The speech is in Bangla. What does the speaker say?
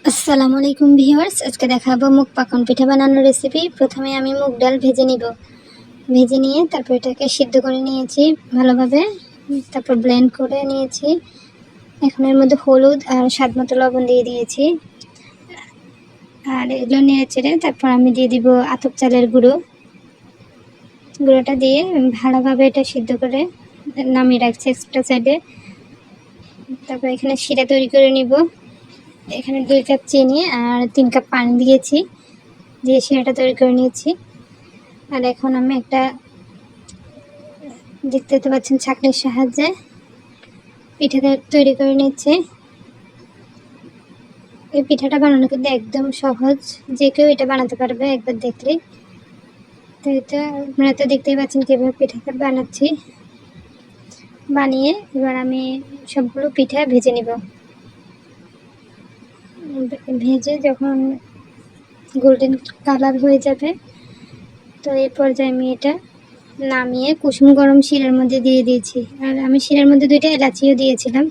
আসসালামু আলাইকুম ভিউয়ার্স, আজকে দেখাবো মুগ পাকন পিঠা বানানোর রেসিপি। প্রথমে আমি মুগ ডাল ভেজে নিব। ভেজে নিয়ে তারপর এটাকে সিদ্ধ করে নিয়েছি ভালোভাবে, তারপর ব্লেন্ড করে নিয়েছি। এখন এর মধ্যে হলুদ আর স্বাদ মতো লবণ দিয়ে দিয়েছি, আর এগুলো নেড়ে চেড়ে তারপর আমি দিয়ে দিব আতপ চালের গুঁড়োটা দিয়ে ভালোভাবে এটা সিদ্ধ করে নামিয়ে রাখছি এক্সট্রা সাইডে। তারপর এখানে শিরা তৈরি করে নিব। এখানে 2 কাপ চিনি আর 3 কাপ পানি দিয়েছি, দিয়ে শিরাটা তৈরি করে নিয়েছি। আর এখন আমি একটা দেখতে পাচ্ছেন ছাঁকনির সাহায্যে পিঠাটা তৈরি করে নিচ্ছি। এই পিঠাটা বানানো কিন্তু একদম সহজ, যে কেউ এটা বানাতে পারবে একবার দেখলেই। তো এটা আপনারা তো দেখতেই পাচ্ছেন কীভাবে পিঠাটা বানাচ্ছি। বানিয়ে এবার আমি সবগুলো পিঠা ভেজে নিব। ভেজে যখন গোল্ডেন কালার হয়ে যাবে, তো এই পর্যায়ে আমি এটা নামিয়ে কুসুম গরম শিরার মধ্যে দিয়ে দিয়েছি। আর আমি শিরার মধ্যে 2টা এলাচিও দিয়েছিলাম।